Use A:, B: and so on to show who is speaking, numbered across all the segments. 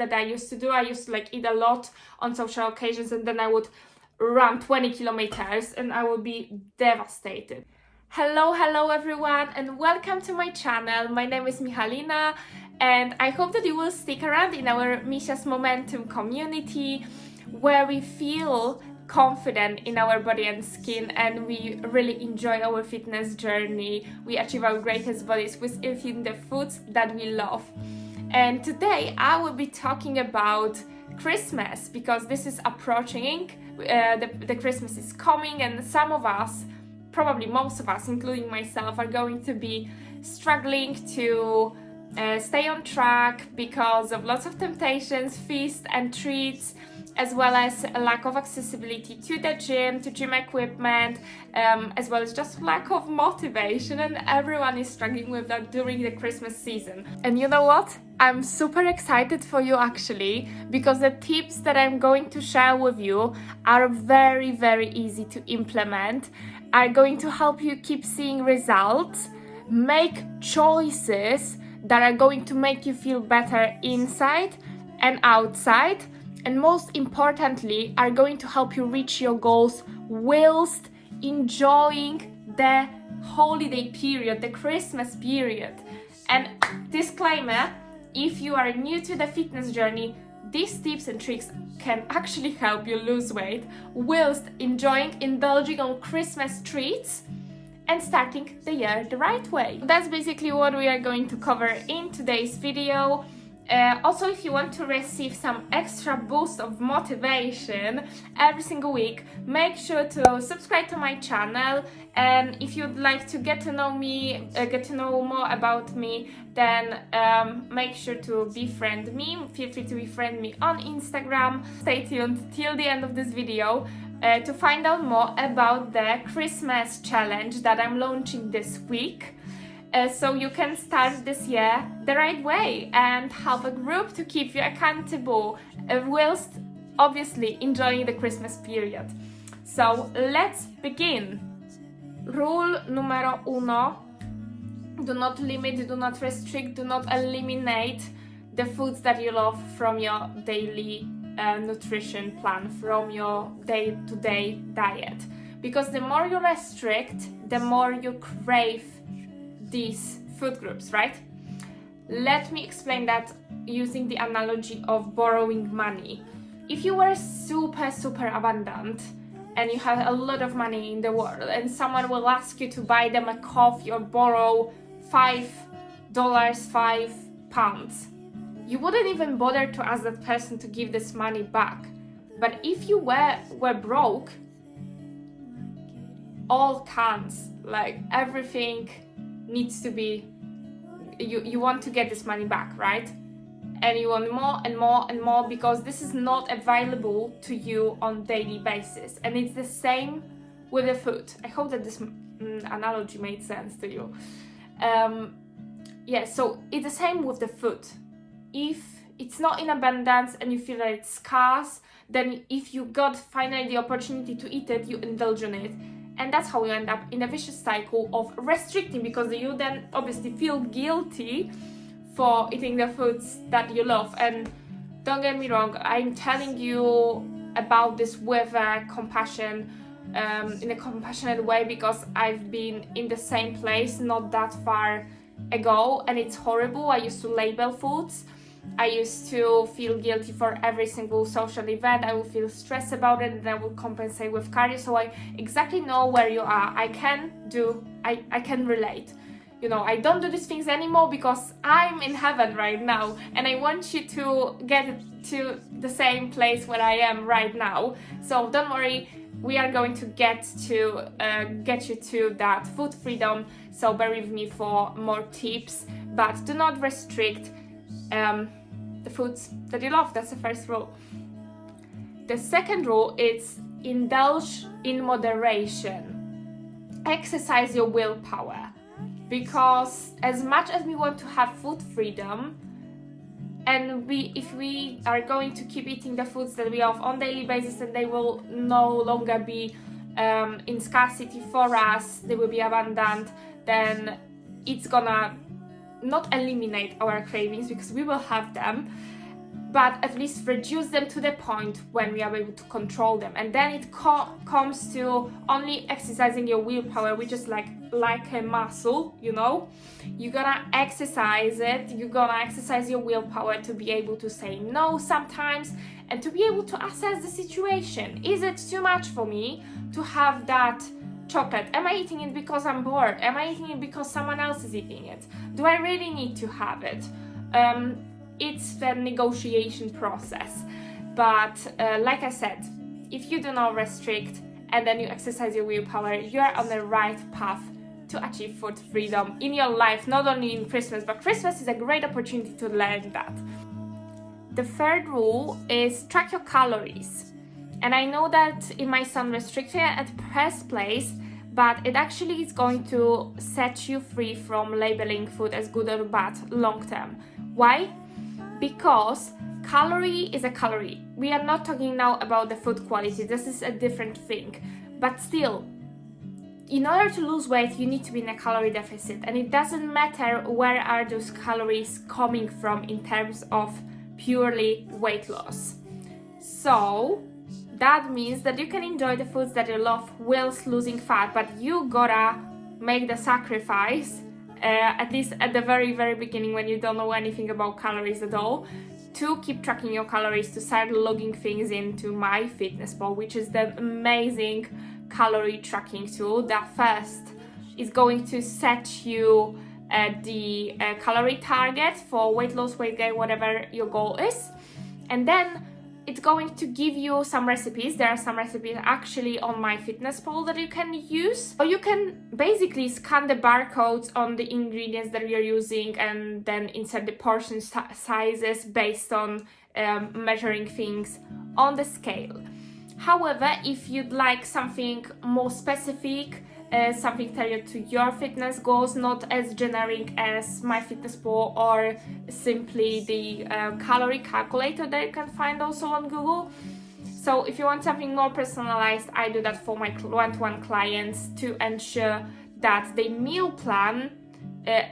A: that I used to do. I used to like eat a lot on social occasions, and then I would run 20 kilometers and I would be devastated. Hello everyone, and welcome to my channel. My name is Michalina, and I hope that you will stick around in our Misias Momentum community, where we feel confident in our body and skin, and we really enjoy our fitness journey. We achieve our greatest bodies with eating the foods that we love. And today I will be talking about Christmas, because this is approaching. The Christmas is coming, and some of us, probably most of us, including myself, are going to be struggling to stay on track because of lots of temptations, feasts and treats, as well as a lack of accessibility to the gym, to gym equipment, as well as just lack of motivation, and everyone is struggling with that during the Christmas season. And you know what? I'm super excited for you actually, because the tips that I'm going to share with you are very, very easy to implement, are going to help you keep seeing results, make choices that are going to make you feel better inside and outside, and most importantly, are going to help you reach your goals whilst enjoying the holiday period, the Christmas period. And disclaimer, if you are new to the fitness journey, these tips and tricks can actually help you lose weight whilst indulging on Christmas treats and starting the year the right way. That's basically what we are going to cover in today's video. Also, if you want to receive some extra boost of motivation every single week, make sure to subscribe to my channel. And if you'd like to get to know me, get to know more about me, then make sure to befriend me. Feel free to befriend me on Instagram. Stay tuned till the end of this video to find out more about the Christmas challenge that I'm launching this week. So you can start this year the right way and have a group to keep you accountable whilst obviously enjoying the Christmas period. So let's begin. Rule numero uno: do not limit, do not restrict, do not eliminate the foods that you love from your daily nutrition plan, from your day-to-day diet. Because the more you restrict, the more you crave these food groups, right? Let me explain that using the analogy of borrowing money. If you were super abundant and you have a lot of money in the world, and someone will ask you to buy them a coffee or borrow $5, £5, you wouldn't even bother to ask that person to give this money back. But if you were broke, all cans, like everything needs to be, you want to get this money back, right? And you want more and more and more, because this is not available to you on daily basis. And it's the same with the food. I hope that this analogy made sense to you. So it's the same with the food. If it's not in abundance and you feel that it's scarce, then if you got finally the opportunity to eat it, you indulge in it. And that's how you end up in a vicious cycle of restricting, because you then obviously feel guilty for eating the foods that you love. And don't get me wrong, I'm telling you about this with compassion, in a compassionate way, because I've been in the same place not that far ago, and it's horrible. I used to label foods. I used to feel guilty for every single social event. I would feel stressed about it, and I would compensate with cardio. So I exactly know where you are. I can relate. You know, I don't do these things anymore because I'm in heaven right now, and I want you to get to the same place where I am right now. So don't worry, we are going to get you to that food freedom. So bear with me for more tips, but do not restrict the foods that you love. That's the first rule. The second rule is indulge in moderation. Exercise your willpower, because as much as we want to have food freedom, and if we are going to keep eating the foods that we love on daily basis, and they will no longer be in scarcity for us, they will be abundant, then it's gonna not eliminate our cravings, because we will have them, but at least reduce them to the point when we are able to control them. And then it comes to only exercising your willpower, which is like a muscle, you know. You're gonna exercise it, you're gonna exercise your willpower to be able to say no sometimes, and to be able to assess the situation. Is it too much for me to have that chocolate? Am I eating it because I'm bored? Am I eating it because someone else is eating it? Do I really need to have it? It's the negotiation process. But like I said, if you do not restrict and then you exercise your willpower, you are on the right path to achieve food freedom in your life, not only in Christmas, but Christmas is a great opportunity to learn that. The third rule is track your calories. And I know that it might sound restrictive at first place, but it actually is going to set you free from labeling food as good or bad long term. Why? Because calorie is a calorie. We are not talking now about the food quality. This is a different thing. But still, in order to lose weight, you need to be in a calorie deficit. And it doesn't matter where are those calories coming from in terms of purely weight loss. So that means that you can enjoy the foods that you love whilst losing fat, but you gotta make the sacrifice, at least at the very, very beginning when you don't know anything about calories at all, to keep tracking your calories, to start logging things into MyFitnessPal, which is the amazing calorie tracking tool that first is going to set you the calorie target for weight loss, weight gain, whatever your goal is. And then it's going to give you some recipes. There are some recipes actually on MyFitnessPal that you can use. Or you can basically scan the barcodes on the ingredients that you're using and then insert the portion sizes based on measuring things on the scale. However, if you'd like something more specific, something tailored to your fitness goals, not as generic as MyFitnessPal or simply the calorie calculator that you can find also on Google. So if you want something more personalized, I do that for my one-to-one clients to ensure that they meal plan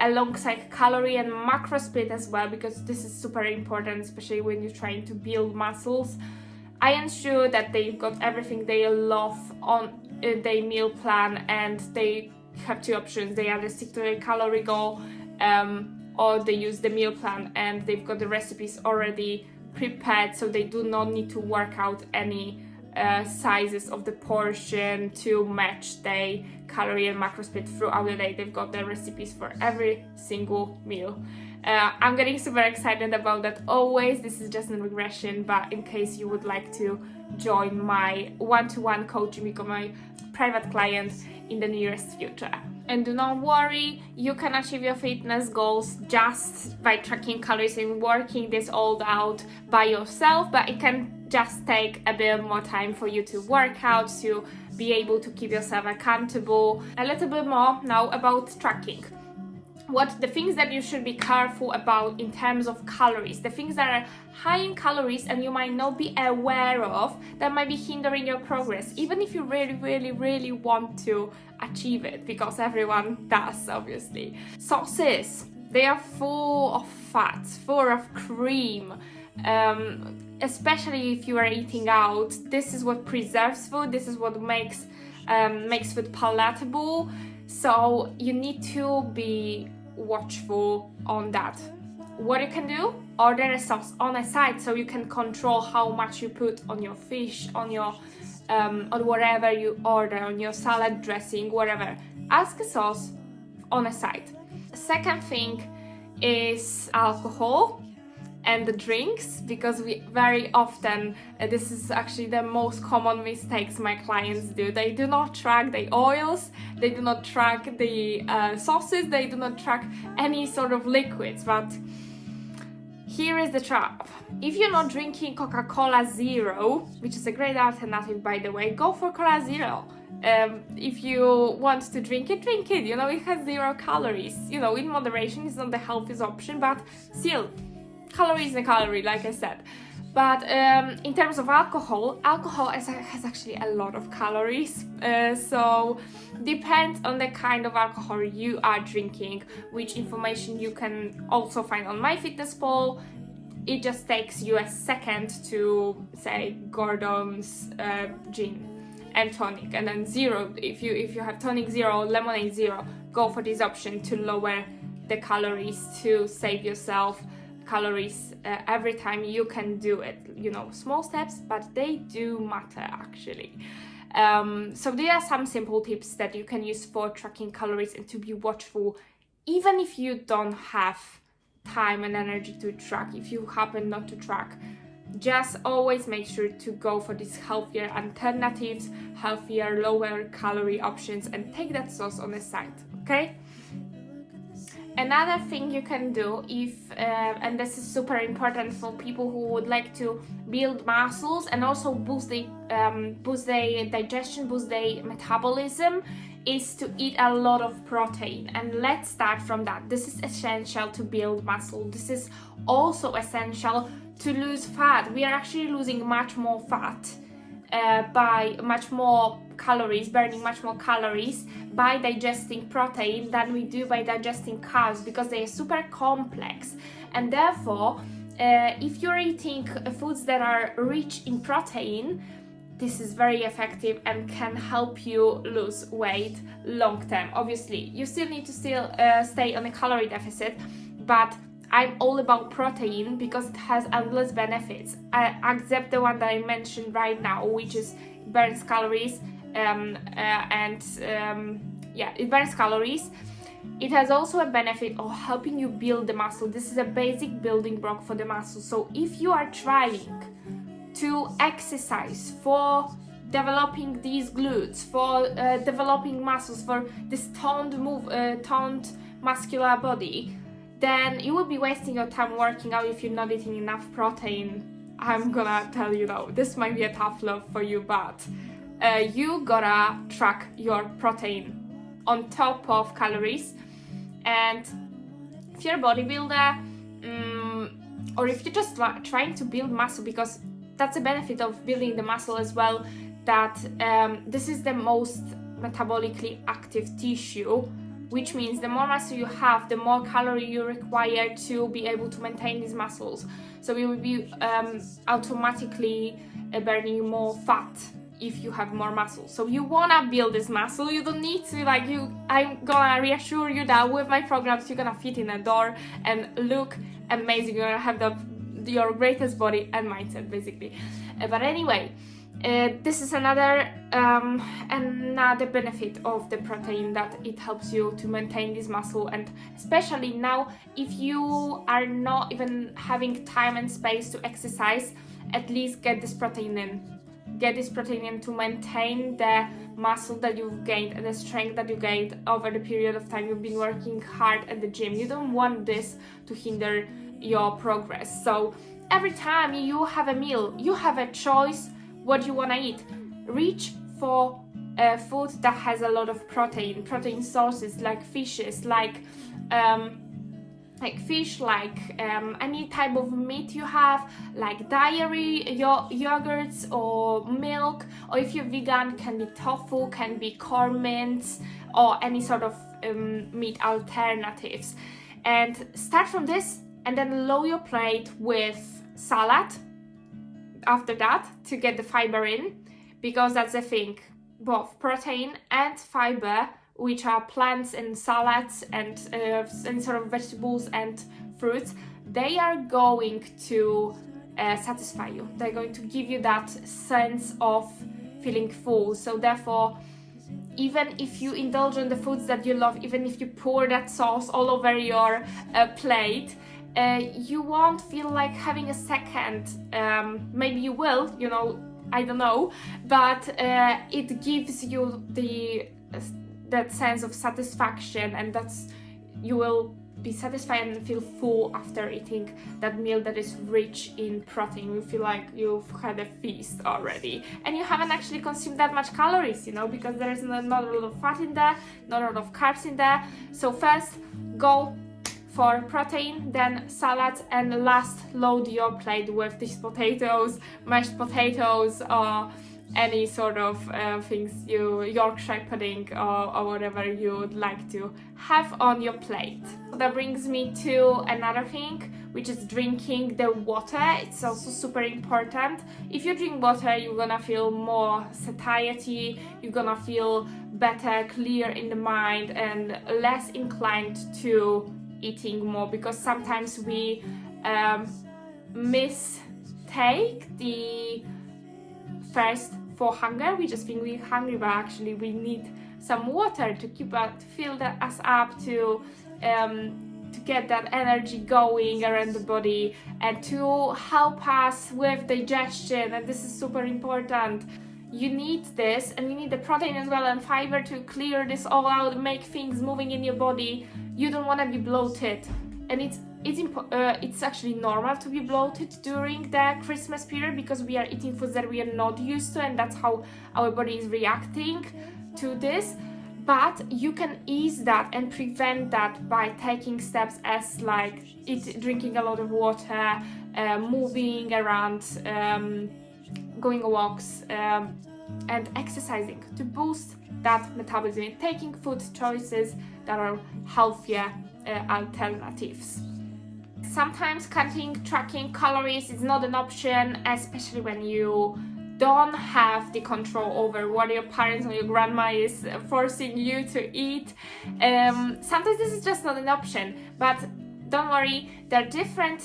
A: alongside calorie and macro split as well, because this is super important, especially when you're trying to build muscles. I ensure that they've got everything they love on their meal plan, and they have two options. They either stick to their calorie goal or they use the meal plan and they've got the recipes already prepared, so they do not need to work out any sizes of the portion to match their calorie and macro split throughout the day. They've got the recipes for every single meal. I'm getting super excited about that always. This is just a regression, but in case you would like to join my one-to-one coaching, become my private client in the nearest future. And do not worry, you can achieve your fitness goals just by tracking calories and working this all out by yourself, but it can just take a bit more time for you to work out, to be able to keep yourself accountable. A little bit more now about tracking. What the things that you should be careful about in terms of calories, the things that are high in calories and you might not be aware of, that might be hindering your progress, even if you really want to achieve it, because everyone does, obviously. Sauces, they are full of fats, full of cream, especially if you are eating out. This is what preserves food, this is what makes food palatable, so you need to be watchful on that. What you can do, order a sauce on a side so you can control how much you put on your fish, on your on whatever you order, on your salad dressing, whatever. Ask a sauce on a side. Second thing is alcohol and the drinks, because we very often, this is actually the most common mistakes my clients do. They do not track the oils, they do not track the sauces, they do not track any sort of liquids. But here is the trap. If you're not drinking Coca-Cola Zero, which is a great alternative by the way, go for Cola Zero. If you want to drink it, you know, it has 0 calories. You know, in moderation, it's not the healthiest option, but still, calorie is a calorie, like I said. But in terms of alcohol has actually a lot of calories. So depends on the kind of alcohol you are drinking, which information you can also find on MyFitnessPal. it just takes you a second to say Gordon's gin and tonic, and then 0 if you have tonic 0, lemonade 0, go for this option to lower the calories, to save yourself calories every time. You can do it, you know, small steps, but they do matter actually. So there are some simple tips that you can use for tracking calories and to be watchful, even if you don't have time and energy to track. If you happen not to track, just always make sure to go for these healthier alternatives, healthier, lower calorie options, and take that sauce on the side, okay? Another thing you can do, if and this is super important for people who would like to build muscles and also boost their digestion, boost their metabolism, is to eat a lot of protein. And let's start from that. This is essential to build muscle. This is also essential to lose fat. We are actually losing much more fat by much more calories, burning much more calories by digesting protein than we do by digesting carbs, because they are super complex. And therefore, if you're eating foods that are rich in protein, this is very effective and can help you lose weight long term. Obviously, you still need to stay on a calorie deficit, but I'm all about protein because it has endless benefits, except the one that I mentioned right now, which is burns calories, it burns calories. It has also a benefit of helping you build the muscle. This is a basic building block for the muscle. So if you are trying to exercise for developing these glutes, for developing muscles, for this toned muscular body, then you will be wasting your time working out if you're not eating enough protein. I'm gonna tell you though, this might be a tough love for you, but you gotta track your protein on top of calories. And if you're a bodybuilder, or if you're just trying to build muscle, because that's a benefit of building the muscle as well, that this is the most metabolically active tissue, which means the more muscle you have, the more calorie you require to be able to maintain these muscles. So you will be automatically burning more fat if you have more muscle. So you wanna build this muscle. You don't need to I'm gonna reassure you that with my programs you're gonna fit in a door and look amazing. You're gonna have your greatest body and mindset basically. But anyway, this is another benefit of the protein, that it helps you to maintain this muscle. And especially now, if you are not even having time and space to exercise, at least get this protein in. Get this protein in to maintain the muscle that you've gained and the strength that you gained over the period of time you've been working hard at the gym. You don't want this to hinder your progress. So every time you have a meal, you have a choice what you want to eat. Reach for food that has a lot of protein sources, like fishes, like fish, any type of meat you have, like dairy, yogurts or milk, or if you're vegan, can be tofu, can be corn mince, or any sort of meat alternatives. And start from this, and then load your plate with salad after that to get the fiber in, because that's the thing, both protein and fiber, which are plants and salads and any sort of vegetables and fruits, they are going to satisfy you. They're going to give you that sense of feeling full. So therefore, even if you indulge in the foods that you love, even if you pour that sauce all over your plate, you won't feel like having a second. Maybe you will, I don't know, but it gives you that sense of satisfaction, and you will be satisfied and feel full after eating that meal that is rich in protein. You feel like you've had a feast already, and you haven't actually consumed that much calories, because there is not a lot of fat in there, not a lot of carbs in there. So first, go for protein, then salads, and last, load your plate with these potatoes, mashed potatoes, or any sort of things, Yorkshire pudding or whatever you would like to have on your plate. That brings me to another thing, which is drinking the water. It's also super important. If you drink water, you're gonna feel more satiety, you're gonna feel better, clear in the mind, and less inclined to eating more, because sometimes we mistake the thirst for hunger. We just think we're hungry, but actually we need some water to keep up, to fill us up, to get that energy going around the body, and to help us with digestion. And this is super important. You need this, and you need the protein as well and fiber to clear this all out, make things moving in your body. You don't want to be bloated, and it's actually normal to be bloated during the Christmas period, because we are eating foods that we are not used to, and that's how our body is reacting to this. But you can ease that and prevent that by taking steps as like drinking a lot of water, moving around, going on walks, and exercising to boost that metabolism, taking food choices that are healthier alternatives. Sometimes tracking calories is not an option, especially when you don't have the control over what your parents or your grandma is forcing you to eat. Sometimes this is just not an option, but don't worry, there are different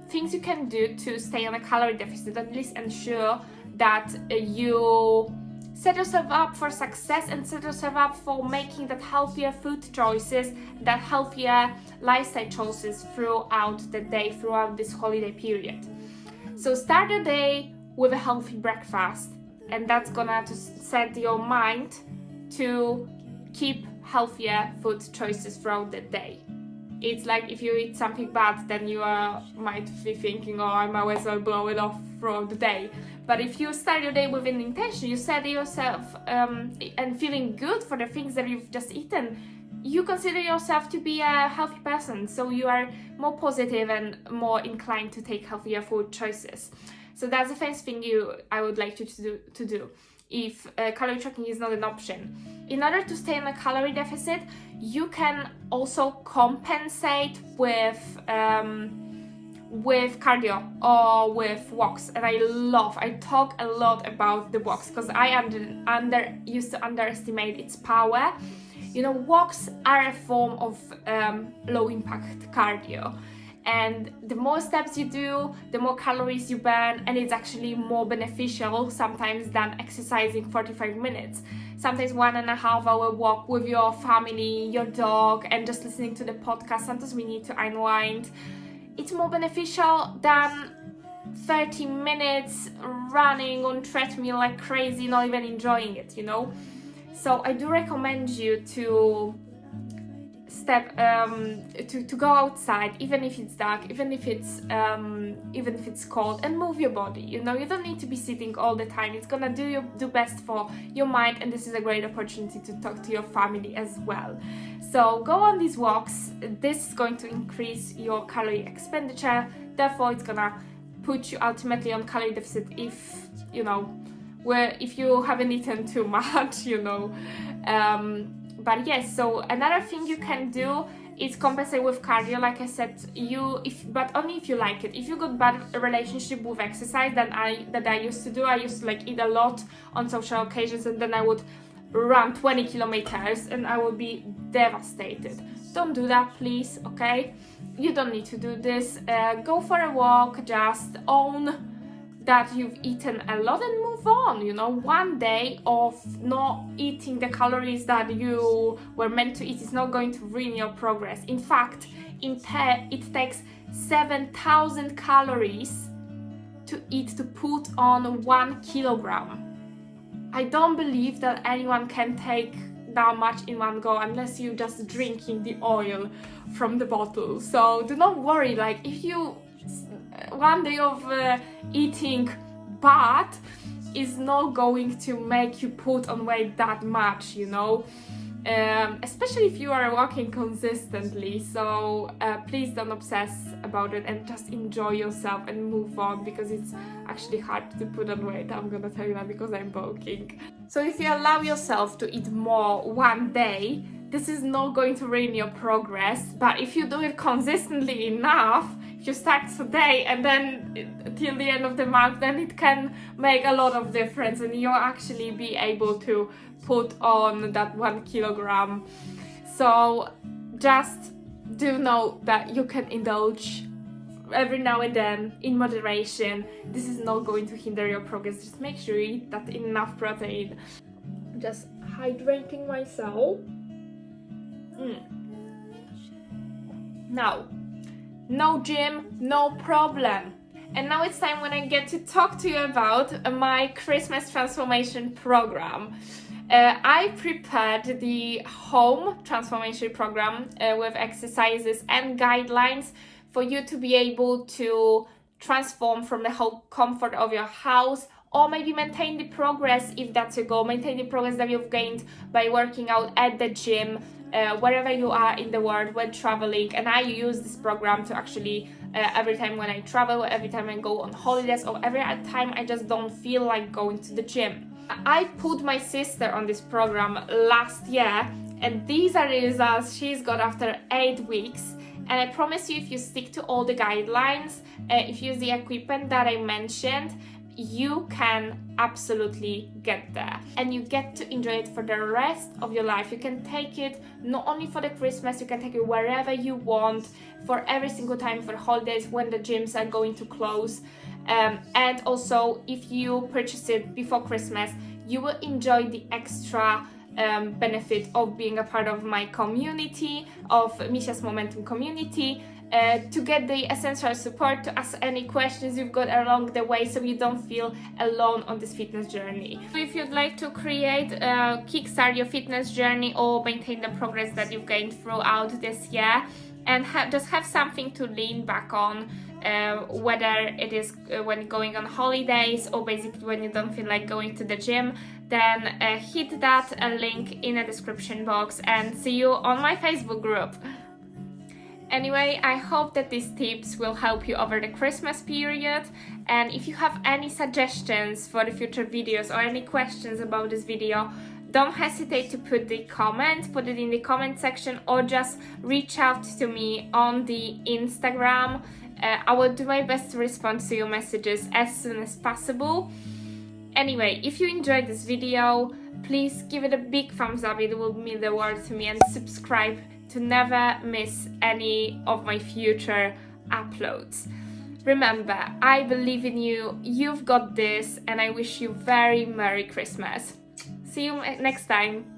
A: things you can do to stay on a calorie deficit. At least ensure that you set yourself up for success and set yourself up for making that healthier food choices, that healthier lifestyle choices throughout the day, throughout this holiday period. So start the day with a healthy breakfast, and that's gonna to set your mind to keep healthier food choices throughout the day. It's like if you eat something bad, then you might be thinking, oh, I might as well blow it off throughout the day. But if you start your day with an intention, you set yourself and feeling good for the things that you've just eaten, you consider yourself to be a healthy person, so you are more positive and more inclined to take healthier food choices. So that's the first thing I would like you to do if calorie tracking is not an option. In order to stay in a calorie deficit, you can also compensate with cardio or with walks. And I talk a lot about the walks because I used to underestimate its power. You know, walks are a form of low impact cardio. And the more steps you do, the more calories you burn, and it's actually more beneficial sometimes than exercising 45 minutes. Sometimes 1.5 hour walk with your family, your dog, and just listening to the podcast. Sometimes we need to unwind. It's more beneficial than 30 minutes running on treadmill like crazy, not even enjoying it, you know? So I do recommend you to to go outside, even if it's dark, even if it's cold, and move your body. You know, you don't need to be sitting all the time. It's gonna do best for your mind, and this is a great opportunity to talk to your family as well. So go on these walks. This is going to increase your calorie expenditure, therefore it's gonna put you ultimately on calorie deficit if you haven't eaten too much, you know. But yes, so another thing you can do is compensate with cardio. Like I said, but only if you like it. If you got bad relationship with exercise that I used to do, I used to like eat a lot on social occasions, and then I would run 20 kilometers and I would be devastated. Don't do that, please, okay? You don't need to do this. Go for a walk, just own that you've eaten a lot and move on. You know, one day of not eating the calories that you were meant to eat is not going to ruin your progress. In fact, it takes 7,000 calories to put on 1 kilogram. I don't believe that anyone can take that much in one go unless you're just drinking the oil from the bottle. So do not worry, like if you one day of eating bad is not going to make you put on weight that much, you know, especially if you are walking consistently. So please don't obsess about it and just enjoy yourself and move on, because it's actually hard to put on weight. I'm gonna tell you that because I'm bulking. So if you allow yourself to eat more one day, this is not going to ruin your progress. But if you do it consistently enough, if if you start today and then till the end of the month, then it can make a lot of difference and you'll actually be able to put on that 1 kilogram. So just do know that you can indulge every now and then in moderation. This is not going to hinder your progress. Just make sure you eat that enough protein. Just hydrating myself. Now, no gym, no problem. And now it's time when I get to talk to you about my Christmas transformation program. I prepared the home transformation program with exercises and guidelines for you to be able to transform from the whole comfort of your house, or maybe maintain the progress if that's your goal, maintain the progress that you've gained by working out at the gym, wherever you are in the world when traveling. And I use this program to actually every time when I travel, every time I go on holidays, or every time I just don't feel like going to the gym. I put my sister on this program last year, and these are the results she's got after 8 weeks. And I promise you, if you stick to all the guidelines, if you use the equipment that I mentioned, you can absolutely get there. And you get to enjoy it for the rest of your life. You can take it not only for the Christmas, you can take it wherever you want, for every single time, for holidays when the gyms are going to close. And also, if you purchase it before Christmas, you will enjoy the extra benefit of being a part of my community, of Misias Momentum community, to get the essential support, to ask any questions you've got along the way, so you don't feel alone on this fitness journey. If you'd like to kickstart your fitness journey or maintain the progress that you've gained throughout this year, and just have something to lean back on, whether it is when going on holidays or basically when you don't feel like going to the gym, then hit that link in the description box and see you on my Facebook group. Anyway, I hope that these tips will help you over the Christmas period, and if you have any suggestions for the future videos or any questions about this video, don't hesitate to put it in the comment section, or just reach out to me on the Instagram. I will do my best to respond to your messages as soon as possible. Anyway, if you enjoyed this video, please give it a big thumbs up, it will mean the world to me, and subscribe to never miss any of my future uploads. Remember, I believe in you, you've got this, and I wish you very Merry Christmas. See you next time.